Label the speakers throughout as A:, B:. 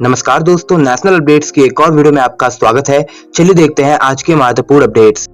A: नमस्कार दोस्तों, national updates की एक और वीडियो में आपका स्वागत है। चलिए देखते हैं आज के महत्वपूर्ण अपडेट्स।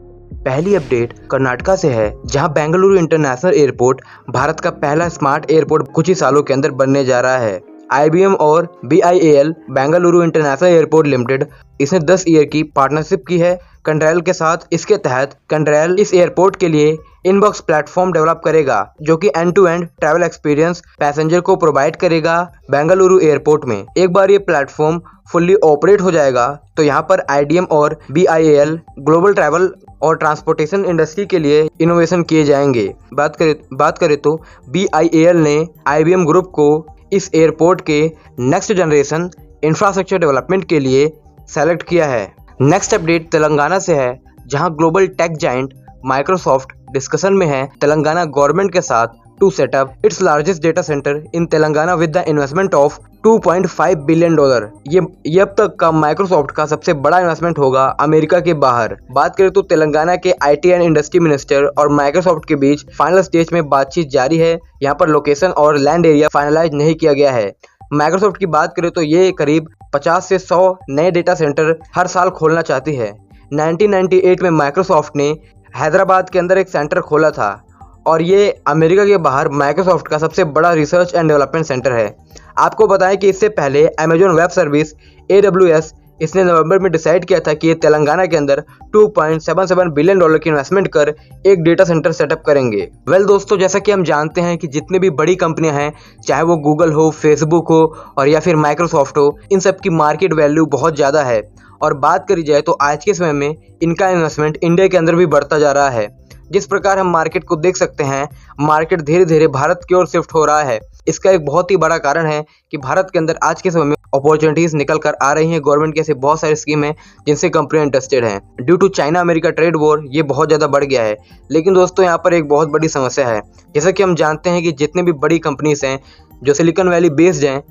A: पहली अपडेट कर्नाटका से है, जहां बेंगलुरु इंटरनेशनल एयरपोर्ट भारत का पहला स्मार्ट एयरपोर्ट कुछ ही सालों के अंदर बनने जा रहा है। IBM और BIAL Bengaluru international airport limited इसने 10 ईयर की पार्टनरशिप की है कंट्रेल के साथ। इसके तहत कंट्रेल इस एयरपोर्ट के लिए इनबॉक्स प्लेटफॉर्म डेवलप करेगा, जो कि end to end travel experience passenger को प्रोवाइड करेगा बेंगलुरु एयरपोर्ट में। एक बार ये प्लेटफॉर्म फुल्ली ऑपरेट हो जाएगा तो यहाँ पर IDM और BIAL ग्लोबल ट्रैवल और ट्रांसपोर्टेशन इंडस्ट्री के लिए इनोवेशन किए जाएंगे। बात करें तो BIAL ने IBM ग्रुप को इस एयरपोर्ट के नेक्स्ट जनरेशन इंफ्रास्ट्रक्चर डेवलपमेंट के लिए सेलेक्ट किया है। नेक्स्ट अपडेट तेलंगाना से है, जहां global tech giant Microsoft discussion में है तेलंगाना गवर्नमेंट के साथ to set up its largest data centre in Telangana with the investment of $2.5 billion. ये अब तक का माइक्रोसॉफ्ट का सबसे बड़ा इन्वेस्टमेंट होगा अमेरिका के बाहर। बात करें तो तेलंगाना के IT एंड इंडस्ट्री मिनिस्टर और माइक्रोसॉफ्ट के बीच फाइनल स्टेज में बातचीत जारी है। यहाँ पर लोकेशन और लैंड एरिया फाइनलाइज नहीं किया गया है। माइक्रोसॉफ्ट की बात करें तो ये करीब 50 से 100 नए डेटा सेंटर हर साल खोलना चाहती है। 1998 में माइक्रोसॉफ्ट ने हैदराबाद के अंदर एक सेंटर खोला था और ये अमेरिका के बाहर माइक्रोसॉफ्ट का सबसे बड़ा रिसर्च एंड डेवलपमेंट सेंटर है। आपको बताएं कि इससे पहले अमेजॉन वेब सर्विस AWS इसने नवंबर में डिसाइड किया था कि ये तेलंगाना के अंदर $2.77 बिलियन की इन्वेस्टमेंट कर एक डेटा सेंटर सेटअप करेंगे। दोस्तों, जैसा कि हम जानते हैं कि जितने भी बड़ी कंपनियां हैं, चाहे वो गूगल हो, फेसबुक हो और या फिर माइक्रोसॉफ्ट हो, इन सब की मार्केट वैल्यू बहुत ज़्यादा है। और बात करी जाए तो आज के समय में इनका इन्वेस्टमेंट इंडिया के अंदर भी बढ़ता जा रहा है। जिस प्रकार हम मार्केट को देख सकते हैं, मार्केट धीरे धीरे भारत की ओर शिफ्ट हो रहा है। इसका एक बहुत ही बड़ा कारण है कि भारत के अंदर आज के समय में अपॉर्चुनिटीज निकल कर आ रही हैं। गवर्नमेंट की ऐसी बहुत सारी स्कीम है जिनसे कंपनियां इंटरेस्टेड हैं। Due to China America trade war ये बहुत ज़्यादा बढ़ गया है। लेकिन दोस्तों, यहाँ पर एक बहुत बड़ी समस्या है। जैसा कि हम जानते हैं कि जितने भी बड़ी कंपनीज हैं जो सिलिकॉन वैली बेस्ड हैं,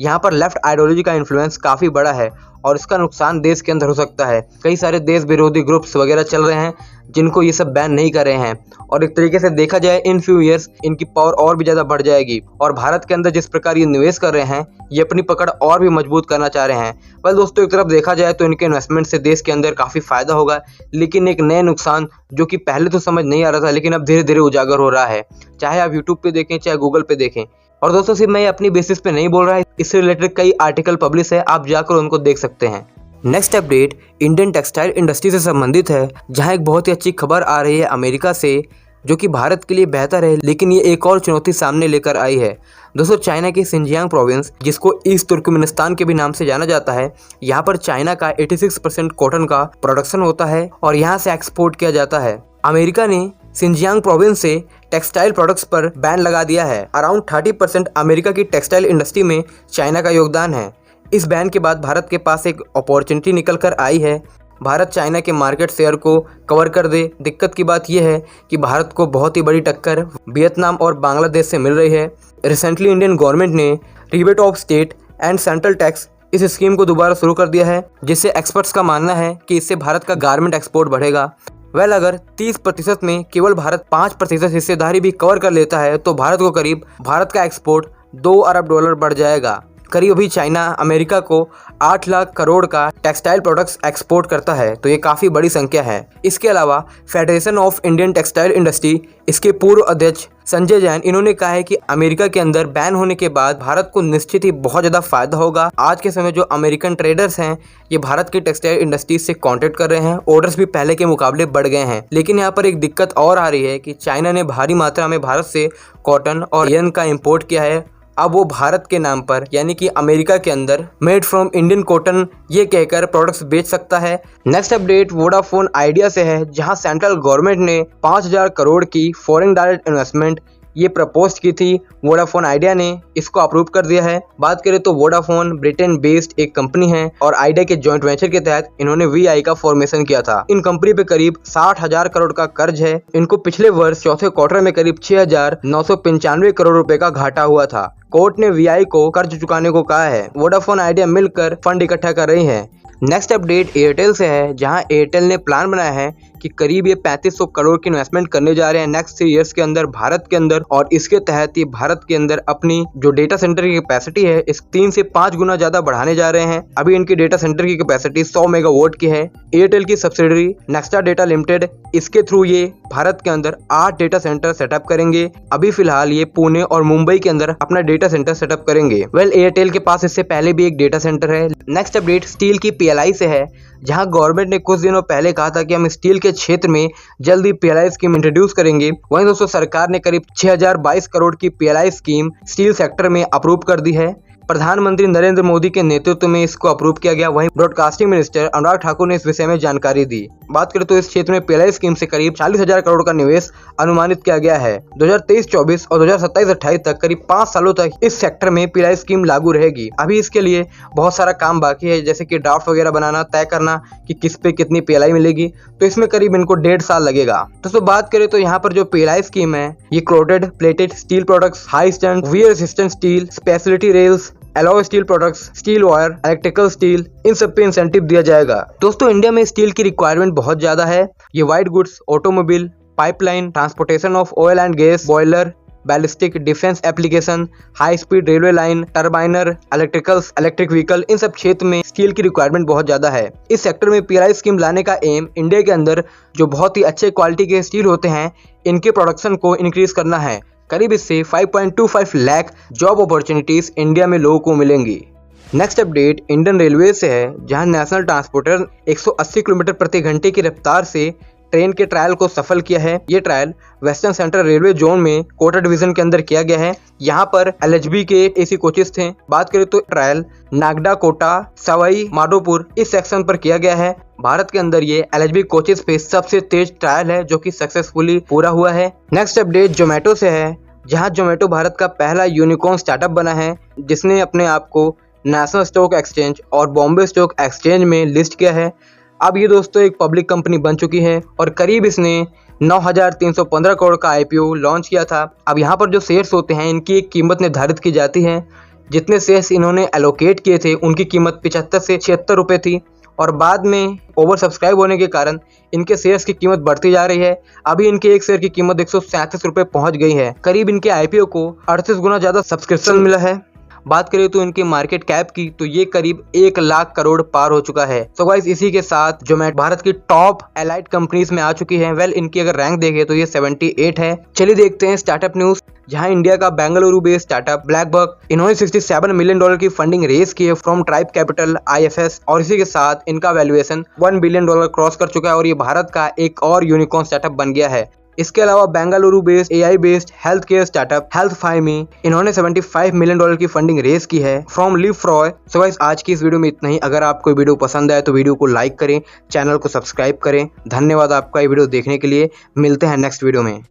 A: यहाँ पर लेफ्ट आइडियोलॉजी का इन्फ्लुएंस काफ़ी बड़ा है और इसका नुकसान देश के अंदर हो सकता है। कई सारे देश विरोधी ग्रुप्स वगैरह चल रहे हैं जिनको ये सब बैन नहीं कर रहे हैं और एक तरीके से देखा जाए इन फ्यू ईयर्स इनकी पावर और भी ज़्यादा बढ़ जाएगी। और भारत के अंदर जिस प्रकार ये निवेश कर रहे हैं, ये अपनी पकड़ और भी मजबूत करना चाह रहे हैं। दोस्तों, एक तरफ देखा जाए तो इनके इन्वेस्टमेंट से देश के अंदर काफ़ी फायदा होगा, लेकिन एक नए नुकसान जो कि पहले तो समझ नहीं आ रहा था लेकिन अब धीरे धीरे उजागर हो रहा है। चाहे आप यूट्यूब पे देखें, चाहे गूगल पे देखें। और दोस्तों, सिर्फ मैं अपनी बेसिस पे नहीं बोल रहा है, इससे रिलेटेड कई आर्टिकल पब्लिश है, आप जाकर उनको देख सकते हैं। Next update Indian textile industry से संबंधित है, जहां एक बहुत ही अच्छी खबर आ रही है अमेरिका से, जो कि भारत के लिए बेहतर है, लेकिन ये एक और चुनौती सामने लेकर आई है। दोस्तों, चाइना की सिंजियांग प्रोविंस, जिसको ईस्ट तुर्कमेनिस्तान के भी नाम से जाना जाता है, यहाँ पर चाइना का 86% कॉटन का प्रोडक्शन होता है और यहाँ से एक्सपोर्ट किया जाता है। अमेरिका ने सिंजियांग प्रोविंस से टेक्सटाइल प्रोडक्ट्स पर बैन लगा दिया है। अराउंड 30% अमेरिका की टेक्सटाइल इंडस्ट्री में चाइना का योगदान है। इस बैन के बाद भारत के पास एक अपॉर्चुनिटी निकल कर आई है। भारत चाइना के मार्केट शेयर को कवर कर दे। दिक्कत की बात यह है कि भारत को बहुत ही बड़ी टक्कर वियतनाम और बांग्लादेश से मिल रही है। रिसेंटली इंडियन गवर्नमेंट ने rebate of state and central tax इस स्कीम को दोबारा शुरू कर दिया है, जिससे एक्सपर्ट्स का मानना है कि इससे भारत का गारमेंट एक्सपोर्ट बढ़ेगा। अगर 30% में केवल भारत 5% हिस्सेदारी भी कवर कर लेता है तो भारत का एक्सपोर्ट $2 अरब बढ़ जाएगा। करीब अभी चाइना अमेरिका को 8 लाख करोड़ का टेक्सटाइल प्रोडक्ट्स एक्सपोर्ट करता है, तो ये काफ़ी बड़ी संख्या है। इसके अलावा federation of Indian textile industry, इसके पूर्व अध्यक्ष संजय जैन, इन्होंने कहा है कि अमेरिका के अंदर बैन होने के बाद भारत को निश्चित ही बहुत ज़्यादा फायदा होगा। आज के समय जो अमेरिकन ट्रेडर्स हैं, ये भारत की टेक्सटाइल इंडस्ट्री से कॉन्टेक्ट कर रहे हैं। ऑर्डर्स भी पहले के मुकाबले बढ़ गए हैं। लेकिन यहाँ पर एक दिक्कत और आ रही है कि चाइना ने भारी मात्रा में भारत से कॉटन और यन का इम्पोर्ट किया है। अब वो भारत के नाम पर, यानी कि अमेरिका के अंदर मेड फ्रॉम इंडियन कॉटन ये कहकर प्रोडक्ट्स बेच सकता है। नेक्स्ट अपडेट वोडाफोन आइडिया से है, जहां सेंट्रल गवर्नमेंट ने 5000 करोड़ की फॉरेन डायरेक्ट इन्वेस्टमेंट ये प्रपोज की थी। वोडाफोन आइडिया ने इसको अप्रूव कर दिया है। बात करें तो वोडाफोन ब्रिटेन बेस्ड एक कंपनी है और आइडिया के जॉइंट वेंचर के तहत इन्होंने VI का फॉर्मेशन किया था। इन कंपनी पे करीब 60,000 करोड़ का कर्ज है। इनको पिछले वर्ष चौथे क्वार्टर में करीब 6,995 करोड़ रुपए का घाटा हुआ था। कोर्ट ने VI को कर्ज चुकाने को कहा है। वोडाफोन आइडिया मिलकर फंड इकट्ठा कर रही है। नेक्स्ट अपडेट एयरटेल से है, जहां एयरटेल ने प्लान बनाया है कि करीब ये 3500 करोड़ की इन्वेस्टमेंट करने जा रहे हैं नेक्स्ट 3 ईयर्स के अंदर भारत के अंदर। और इसके तहत ये भारत के अंदर अपनी जो डेटा सेंटर की कैपेसिटी है इस 3 से 5 गुना ज्यादा बढ़ाने जा रहे हैं। अभी इनकी डेटा सेंटर की कैपेसिटी 100 मेगावाट की है। एयरटेल की सब्सिडरी नेक्स्टा डेटा लिमिटेड, इसके थ्रू ये भारत के अंदर 8 डेटा सेंटर सेटअप करेंगे। अभी फिलहाल ये पुणे और मुंबई के अंदर अपना डेटा सेंटर सेटअप करेंगे। एयरटेल के पास इससे पहले भी एक डेटा सेंटर है। नेक्स्ट अपडेट स्टील की PLI से है, जहां गवर्नमेंट ने कुछ दिनों पहले कहा था कि हम स्टील के क्षेत्र में जल्दी PLI स्कीम इंट्रोड्यूस करेंगे। वहीं दोस्तों सरकार ने करीब 6022 करोड़ की PLI स्कीम स्टील सेक्टर में अप्रूव कर दी है। प्रधानमंत्री नरेंद्र मोदी के नेतृत्व में इसको अप्रूव किया गया। वहीं ब्रॉडकास्टिंग मिनिस्टर अनुराग ठाकुर ने इस विषय में जानकारी दी। बात करें तो इस क्षेत्र में PLI स्कीम से करीब 40,000 करोड़ का निवेश अनुमानित किया गया है। 2023-24 और 2027-28 तक करीब 5 सालों तक इस सेक्टर में PLI स्कीम लागू रहेगी। अभी इसके लिए बहुत सारा काम बाकी है, जैसे कि ड्राफ्ट वगैरह बनाना, तय करना कि किस पे कितनी PLI मिलेगी, तो इसमें करीब इनको 1.5 साल लगेगा। तो बात करें तो यहाँ पर जो PLI स्कीम है ये coated plated steel products, high stand wear resistant steel, speciality rails, alloy steel products, steel wire, electrical steel, इन सब पे इंसेंटिव दिया जाएगा। दोस्तों इंडिया में स्टील की रिक्वायरमेंट बहुत ज्यादा है। ये white goods, automobile, pipeline, transportation of oil and gas, boiler, ballistic, defence application, high speed railway line, turbine, electric vehicle, इन सब क्षेत्र में स्टील की रिक्वायरमेंट बहुत ज्यादा है। इस सेक्टर में PLI स्कीम लाने का एम इंडिया के अंदर जो बहुत ही अच्छे क्वालिटी के स्टील होते हैं इनके प्रोडक्शन को इंक्रीज करना है। करीब इससे 5.25 लाख जॉब अपॉर्चुनिटीज इंडिया में लोगों को मिलेंगी। नेक्स्ट अपडेट इंडियन रेलवे से है, जहां नेशनल ट्रांसपोर्टर 180 किलोमीटर प्रति घंटे की रफ्तार से ट्रेन के ट्रायल को सफल किया है। ये trial western central railway zone में कोटा डिवीजन के अंदर किया गया है। यहाँ पर LHB के AC कोचेस थे। बात करें तो ट्रायल नागदा, कोटा, सवाई माधोपुर इस सेक्शन पर किया गया है। भारत के अंदर ये LHB कोचेस पे सबसे तेज ट्रायल है जो कि सक्सेसफुली पूरा हुआ है। नेक्स्ट अपडेट जोमेटो से है, जहाँ जोमेटो भारत का पहला यूनिकॉर्न स्टार्टअप बना है जिसने अपने आप को नेशनल स्टॉक एक्सचेंज और बॉम्बे स्टॉक एक्सचेंज में लिस्ट किया है। अब ये दोस्तों एक पब्लिक कंपनी बन चुकी है और करीब इसने 9,315 करोड़ का IPO लॉन्च किया था। अब यहाँ पर जो शेयर्स होते हैं इनकी एक कीमत निर्धारित की जाती है। जितने शेयर्स इन्होंने एलोकेट किए थे उनकी कीमत 75 से 76 रुपये थी और बाद में ओवर सब्सक्राइब होने के कारण इनके शेयर्स की कीमत बढ़ती जा रही है। अभी इनके एक शेयर की कीमत 137 रुपये पहुंच गई है। करीब इनके IPO को 38 गुना ज्यादा सब्सक्रिप्शन मिला है। बात करें तो इनकी मार्केट कैप की तो ये करीब 1 लाख करोड़ पार हो चुका है। तो गाइस इसी के साथ जोमेटो भारत की टॉप एलाइड कंपनीज में आ चुकी है। इनकी अगर रैंक देखें तो ये 78 है। चलिए देखते हैं स्टार्टअप न्यूज, जहां इंडिया का बेंगलुरु बेस्ड स्टार्टअप ब्लैकबक इन्होंने $67 मिलियन की फंडिंग रेज की है फ्रॉम ट्राइब कैपिटल IFS और इसी के साथ इनका वैल्यूएशन $1 बिलियन क्रॉस कर चुका है और ये भारत का एक और यूनिकॉर्न स्टार्टअप बन गया है। इसके अलावा Bengaluru based AI based health care startup HealthifyMe इन्होंने $75 मिलियन की फंडिंग रेज की है फ्रॉम लिवफ्रॉय। सो गाइस आज की इस वीडियो में इतना ही। अगर आपको वीडियो पसंद आए तो वीडियो को लाइक करें, चैनल को सब्सक्राइब करें। धन्यवाद आपका ये वीडियो देखने के लिए। मिलते हैं नेक्स्ट वीडियो में।